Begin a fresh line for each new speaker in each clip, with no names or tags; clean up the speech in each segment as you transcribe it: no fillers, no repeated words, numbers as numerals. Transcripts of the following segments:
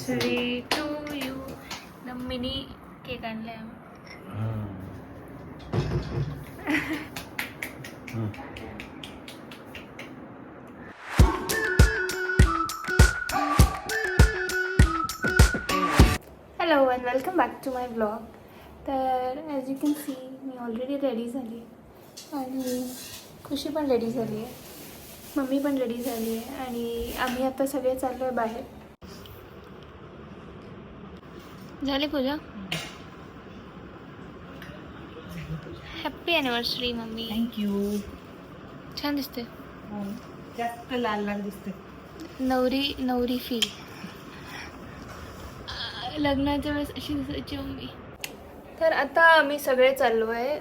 anniversary to you. The mini cake आणलाय आम्ही. Hello and welcome back to my blog. तर as you can see me already ready झाली आहे आणि खुशी पण रेडी झाली आहे, मम्मी पण रेडी झाली आहे आणि आम्ही आता सगळे चाललो आहे बाहेर. झाली puja? Happy anniversary mummy.
Thank you.
छान दिसते.
जास्त लाल लाल दिसते.
नवरी फील. लग्नाच्या वेळेस अशी दिसायची मम्मी. तर आता आम्ही सगळे चाललो आहे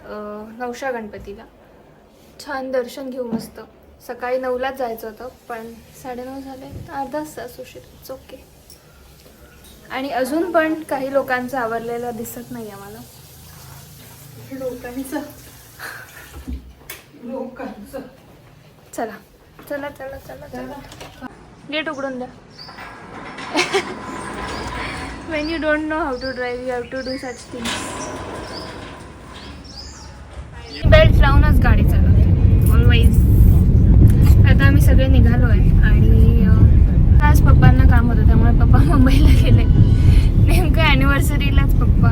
नवशा गणपतीला. छान दर्शन घेऊ मस्त. सकाळी 9लाच जायचं होतं पण 9:30 झाले, अर्धा तास उशीर. It's okay. आणि अजून पण काही लोकांचं आवरलेलं दिसत नाही आम्हाला.
लोकांचं
चला चला चला चला चला. गेट उघडून द्या. When you don't know how to drive, you have to do such things. Belt लावूनच गाडी चालवते ऑलवेज. आता आम्ही सगळे निघालो आहे आणि आज पप्पांना काम होतं त्यामुळे पप्पा मुंबईला गेले. नेमकं ॲनिव्हर्सरीलाच पप्पा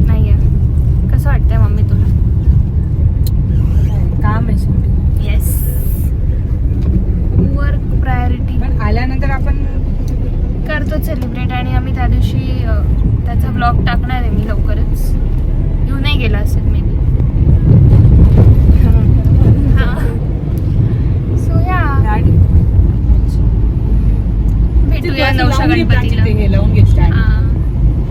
नाही आहे. कसं वाटतंय मम्मी तुला?
काम आहे शेवटी.
Yes, work priority.
पण आल्यानंतर आपण
करतो सेलिब्रेट आणि आम्ही त्या दिवशी त्याचा ब्लॉग टाकणार आहे मी लवकरच. येऊ नाही गेला असेल मे बी. सो या भेटूया नवशा गणपतीला.
हे लावून घे स्टँड.
हां,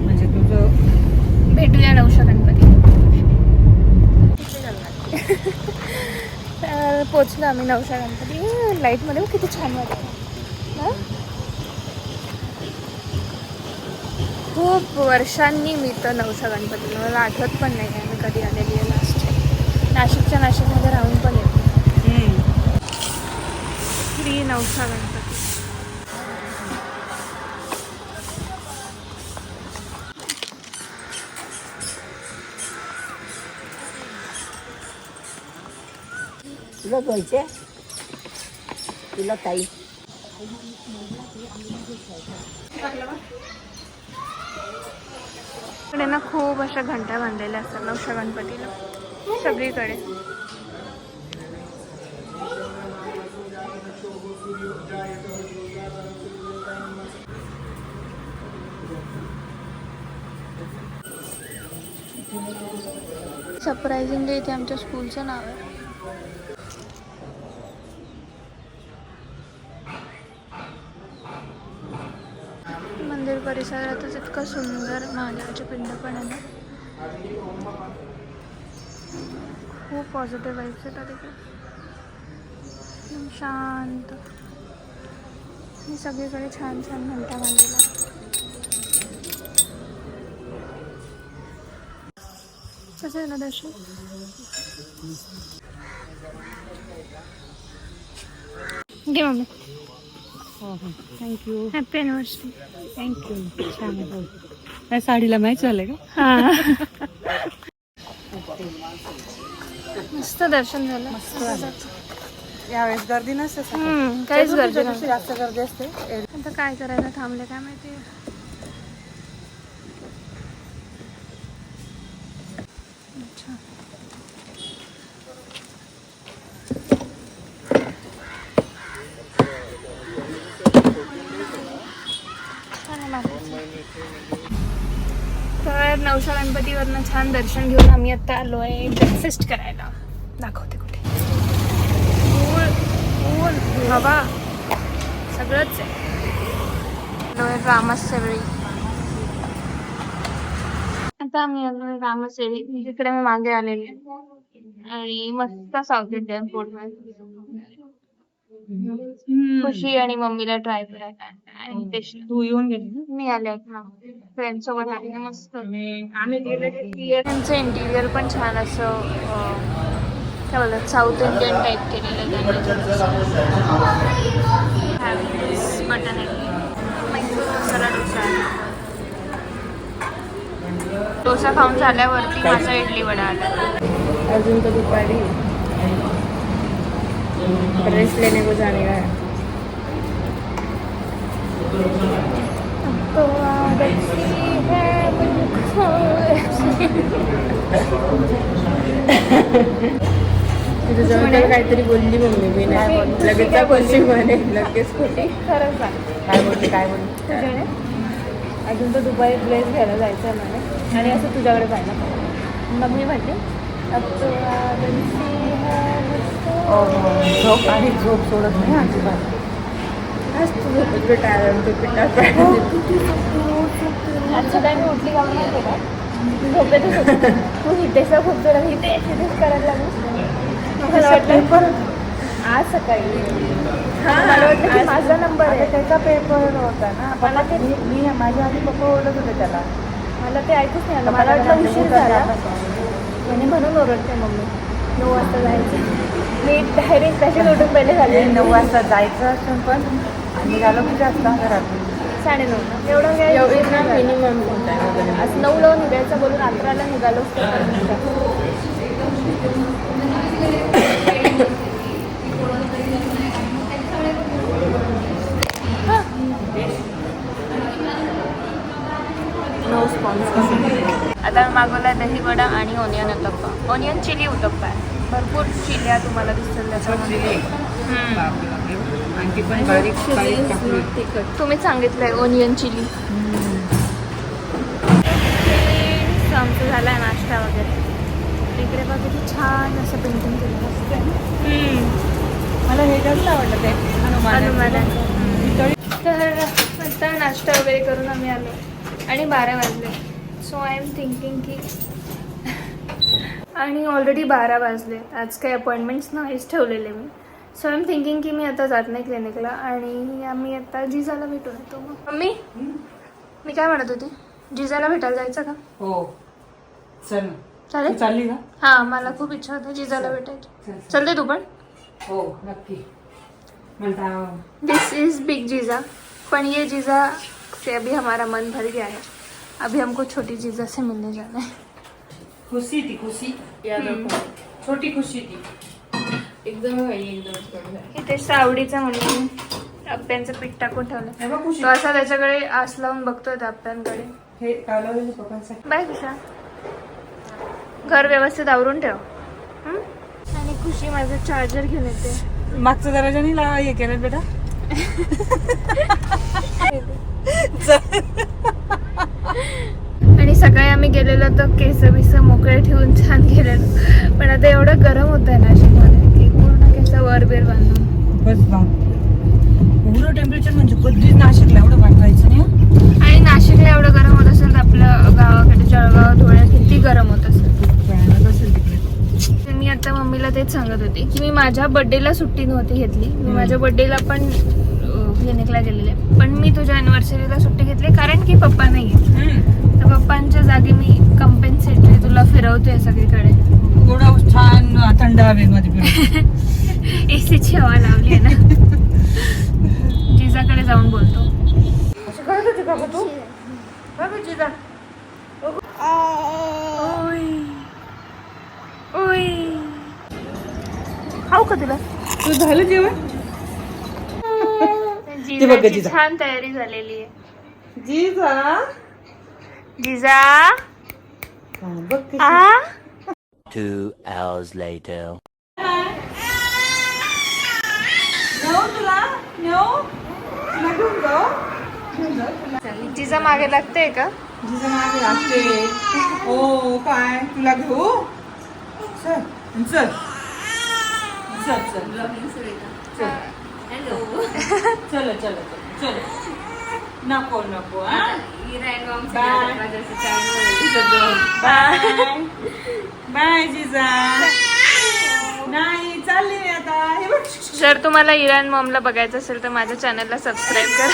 म्हणजे तुझं
भेटूया नवशा गणपतीला. तर पोचलो आम्ही नवशा गणपती. लाईटमध्ये किती छान वाटतं ना. खूप वर्षांनी मी तर नवशा गणपतीला, मला आठवत पण नाही आहे मी कधी आलेली आहे लास्ट. नाशिकमध्ये राहून पण येते. श्री नवशा गणपती.
तुला घ्यायचे तुला ताई.
इकडे ना खूप अशा घंटा बांधलेल्या असतात नवशा गणपतीला सगळीकडे. सरप्राइझिंगली इथे आमच्या स्कूलचं नाव आहे. मंदिर परिसरातच इतकं सुंदर महादेवाचे पिंड पण आहे ना. खूप पॉझिटिव्ह वाईब्स येतात इकडे. शांत आणि सगळीकडे छान छान घंटा बांधलेला. कसं आहे ना दर्शन? घे mummy.
Thank you.
Happy anniversary.
Thank you. छान आहे. काय साडीला मॅच झालंय का?
हां, मस्त दर्शन झालं.
मस्त. यावेळेस गर्दी नसते.
काहीच गर्दी नसते.
जास्त गर्दी असते.
आता काय करायला थांबले काय माहिती. अच्छा, तर नवशा गणपतीवरनं छान दर्शन घेऊन आम्ही आता आलो आहे ब्रेकफास्ट करायला. दाखवते कुठे. ऊन हवा सगळंच आहे. रामासेळी. आता आम्ही आलो रामासेळी. तिकडे मी मागे आलेली आणि मस्त साऊथ इंडियन फूड. खुशी आणि मम्मीला ट्राय करायला आणि टेस्ट.
तू येऊन गेली.
मी आले फ्रेंड सोबत आले. मस्त. त्यांचं इंटिरियर पण छान असं काय बोलतात साऊथ इंडियन टाईप केलेलं आहे. बटन आहे. मैसूर मसाला डोसा खाऊन झाल्यावरती माझा इडली वडा आला.
अजून तर दुपारी ड्रेस लेने को जाने का है. तिथं जवळ काहीतरी बोलली मम्मी. मी नाही बोलली. लगेच बोलली म्हणे. लगेच खोटी.
खरंच सांग.
काय बोलली.
अजून तर दुपारी ड्रेस घ्यायला जायचं आहे म्हणे आणि असं तुझ्याकडे पाहिलं. मग मी म्हणते
झोप आणि झोप सोडत नाही अजिबात. आज तू झोपत टाळून ते पिठात
आजच्या टाइम उठली का माहिती का झोपेतच होती. तू हितेशला खूप जोरात हितेश करायला लागली. मला वाटलं आज सकाळी मला वाटलं की माझा नंबर आहे.
त्याचा पेपर होता ना. मला ते मी माझ्या आधी पप्पा ओरडत होते त्याला.
मला ते ऐकूच नाही आलं. मला वाटलं उशीर झाला आणि म्हणून ओरडते मम्मी. 9 वाजता जायचं. मी डायरेक्ट त्याच्यात उठून पहिले झाले.
9 वाजता जायचं असून पण आम्ही झालो की जास्त घरातून
9:30. एवढं काय
मिनिमम
आज 9ला निघायचं बोलून 11ला निघालो.
No sponsor.
आता मागवला दही वडा आणि onion uttappa. Onion chilli uttappa आहे. भरपूर चिल्या तुम्हाला दिसतील त्याच्यामध्ये.
आणखी पण बारीक
तुम्हीच सांगितलंय ऑनियन चिली. आमचं झाला आहे नाश्ता वगैरे. इकडे बघा किती छान असं पेंटिंग केलेलं असतं.
मला हे जास्त आवडलं ते
हनुमानाचं. तर आता नाश्ता वगैरे करून आम्ही आलो आणि 12 वाजले. सो आय एम थिंकिंग की आणि ऑलरेडी 12 वाजले. आज काही अपॉइंटमेंट्स नाहीच ठेवलेले मी. सो आय एम थिंकिंग की मी आता जात नाही क्लिनिकला आणि आम्ही आता जिजाला भेटून येतो. मग मम्मी मी काय म्हणत होती, जिजाला भेटायला जायचं का?
हो चल.
चालेल.
चालली का?
हां मला खूप इच्छा होती जिजाला भेटायची. चलते तू पण?
हो नक्की. म्हणता
दिस इज बिग जीजा. पण ये जीजा से अभी हमारा मन भर गया है. अभी हमको छोटी जीजा से मिलने जाना है.
खुशी थी खुशी. याद रखो छोटी खुशी थी. एकदम
हितेशच्या आवडीचं म्हणून आप्यांचं पीठ टाकून ठेवलं. तो असा त्याच्याकडे आस लावून बघतोय त्या आप्यांकडे.
हे कालवलेले पप्पांसाठी.
बाय खुशा. घर व्यवस्थित आवरून ठेव. आणि खुशी माझं चार्जर घेऊन येते.
मागचा दरवाजाने लावा हे केलं बेटा.
आणि सकाळी आम्ही गेलेलो तर केस बिस मोकळे ठेवून छान गेलेलो. पण आता एवढं गरम होत आहे नाशिकमध्ये की पूर्ण केस वर बेर बांधून
बस एवढं टेम्परेचर म्हणजे कधीच नाशिकला एवढं वाटायचं नाही.
आणि नाशिकला एवढं गरम होत असेल तर आपलं गावाकडे जळगाव धुळे किती गरम होत असेल. मी आता मम्मीला तेच सांगत होते की मी माझ्या बर्थडेला सुट्टी नव्हती घेतली. मी माझ्या बर्थडेला पण क्लिनिकला गेलेले. पण मी तुझ्या अॅनिव्हर्सरीला सुट्टी घेतली कारण की पप्पा नाही घेतले. तर पप्पांच्या जागी मी कंपेन्सेटरी तुला फिरवतोय सगळीकडे.
एवढं छान थंड हवेमध्ये
एसीची हवा लावली आहे ना. जिजाकडे जाऊन बोलतो.
असं करत होती का तू? जिजा
ओय खाऊ का तुला?
तू झालं जेवण?
जिजाची छान तयारी झालेली आहे.
जिजा
जिजा
बघ
2 hours later.
जिजा मागे लागते का?
जिजा मागे लागते. हो काय तुला घेऊ? चल चल चल चल चल चल चल. नको नको. बाय जिजा. नाही चालली मी आता. हे बघ.
जर तुम्हाला इरान मॉमला बघायचं असेल तर माझ्या चॅनलला सबस्क्राईब करा.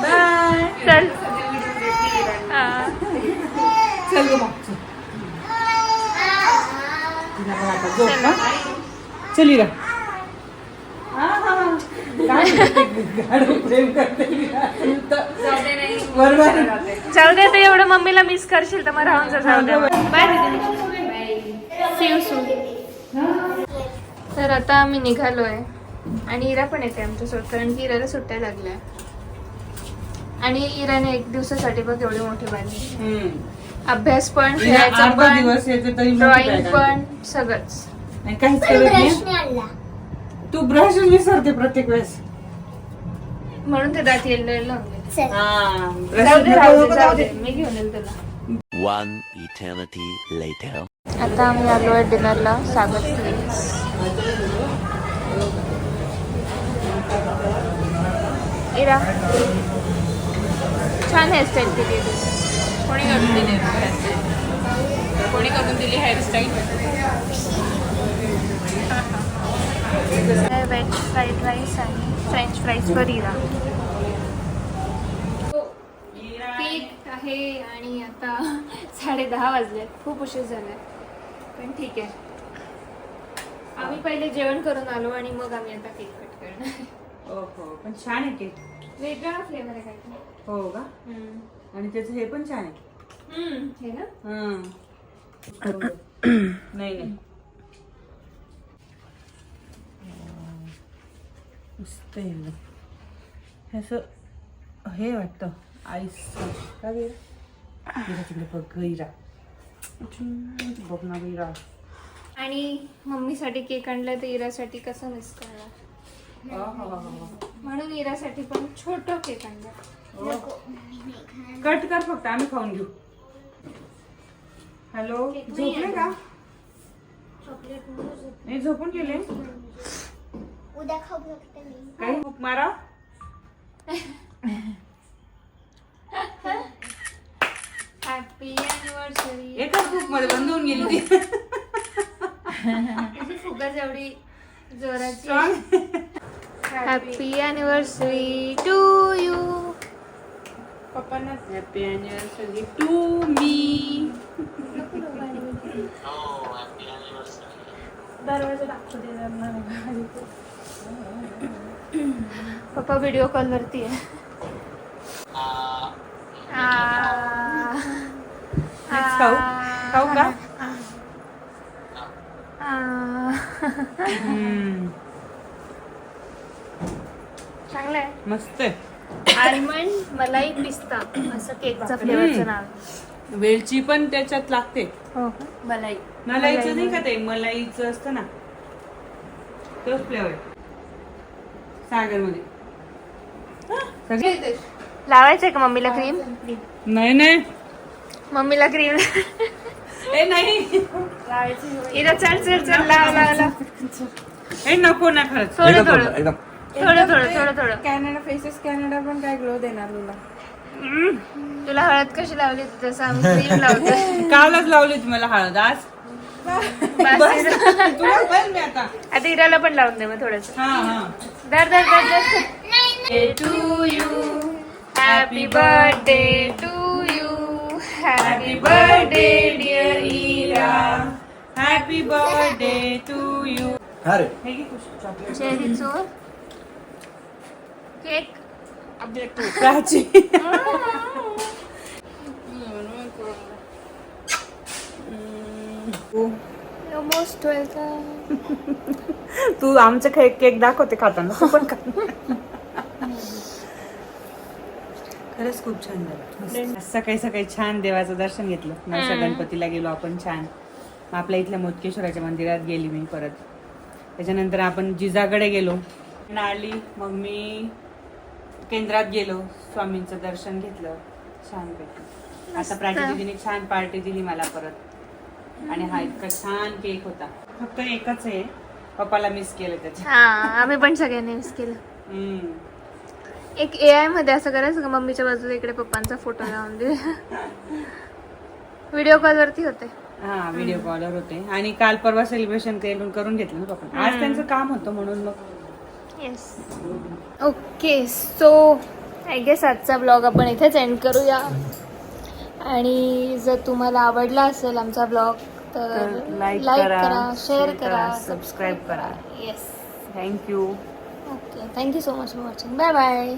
बाय.
चल
चल गो मग चल. चल इरा. प्रेम करते बरोबर.
जाऊ दे, तर एवढं मम्मीला मिस करशील तर मग राहून जा. जाऊ दे. बाय दीदी. See you soon. तर आता आम्ही निघालोय आणि इरा पण येते आमच्यासोबत, कारण की इराला सुट्ट्या लागल्या आणि इराने 1 दिवसासाठी बघ एवढी मोठी बांधली. अभ्यास पण, खेळायचा पण, ड्रॉइंग पण, सगळंच.
काहीच करत नाही. तू ब्रश विसरते प्रत्येक वेळेस,
म्हणून ते दात येईल लावले.
जाऊ दे.
मी घेऊन येईल तुला.
One eternity later.
आता आम्ही आलो आहे डिनरला सागर स्वीट्स. इरा छान हेअरस्टाईल केली आहे तू.
कोणी करून दिली हेअरस्टाईल?
व्हेज फ्राईड राईस आणि फ्रेंच फ्राईज फॉर इरा. पीक आहे आणि आता 10:30 वाजले. खूप उशीर झालाय पण ठीक आहे. आम्ही पहिले जेवण करून आलो आणि मग आम्ही आता केक कट करणार.
हो पण छान आहे केक.
वेगळा फ्लेवर आहे काय.
हो का? आणि त्याचं हे पण छान आहे.
हे ना
नाही मस्त आहे. असं हे वाटतं आईस का गे तिकडे बघ गैरा बघ ना गैरा.
आणि मम्मीसाठी केक आणलाय तर इरासाठी कसं मिस करणार, म्हणून इरासाठी पण छोटा केक आणला.
कट कर फक्त, आम्ही खाऊन घेऊ. हॅलो, झोपले का? नाही झोपून गेले.
उद्या खाऊ शकते मी.
काही भूक मारा.
Happy anniversary.
एकाच बुक मध्ये बंद होऊन गेली ती.
फुगा जेवढी जोराची. Happy anniversary to you.
पप्पांना हॅपी अॅनिव्हर्सरी टू मी.
दरवाजा दाखवू दे. पप्पा व्हिडिओ कॉल वरती आहे.
खाऊ खाऊ का?
चांगलं आहे.
मस्त आहे.
आल्मंड मलाई पिस्ता असं केकचा फ्लेवरचं नाव.
वेलची पण त्याच्यात लागते.
हो मलाई.
मलाईचं नाही का ते मलाईचं असतं ना, तोच फ्लेवर सागर मध्ये.
लावायचंय का मम्मीला क्रीम?
नाही
मम्मीला क्रीम
ए नाही
इरा. चल चल चल लाव लाव लाव.
ए नको ना खरंच.
थोडं थोडं थोडं थोडं.
कॅनडा फेसेस कॅनडा पण काय ग्लो देणार तुला.
तुला हळद कशी लावली तसं आम्ही क्रीम लावतो.
कालच लावली मला हळद. आज तुला पण मी आता
इराला पण लावून दे मग थोडस.
हा
दर दर दर दर. To you happy birthday to you. Happy birthday dear Ira.
Happy birthday to you.
Cherry चोर केक.
प्राची.
Most welcome.
तू आमचं केक दाखवते खाताना, तू पण खा. खरंच खूप छान झालं. सकाळी सकाळी छान देवाचं दर्शन घेतलं. नवशा गणपतीला गेलो आपण छान. आपल्या इथल्या मोदकेश्वराच्या मंदिरात गेली मी परत. त्याच्यानंतर आपण जिजाकडे गेलो. आली मग मी केंद्रात गेलो, स्वामींचं दर्शन घेतलं छान. आता प्राची दीदीने छान पार्टी दिली मला परत. आणि हा इतका छान केक होता. फक्त एकच आहे, पप्पाला मिस केलं त्याच्यात.
हा आम्ही पण सगळ्यांनी मिस केलं. एक AI मध्ये असं करायचं का, मम्मीच्या बाजूला इकडे पप्पांचा फोटो लावून दे. व्हिडिओ कॉल वरती होते.
हा व्हिडिओ कॉलर होते. आणि काल परवा सेलिब्रेशन करून घेतलं ना पप्पा. आज त्यांचं काम होतं म्हणून मग.
Yes. Okay so I guess आजचा ब्लॉग आपण इथेच एंड करूया. आणि जर तुम्हाला आवडला असेल आमचा ब्लॉग तर लाईक करा, शेअर करा,
सबस्क्राईब करा.
Yes.
Thank you.
Okay thank you so much for watching. Bye bye.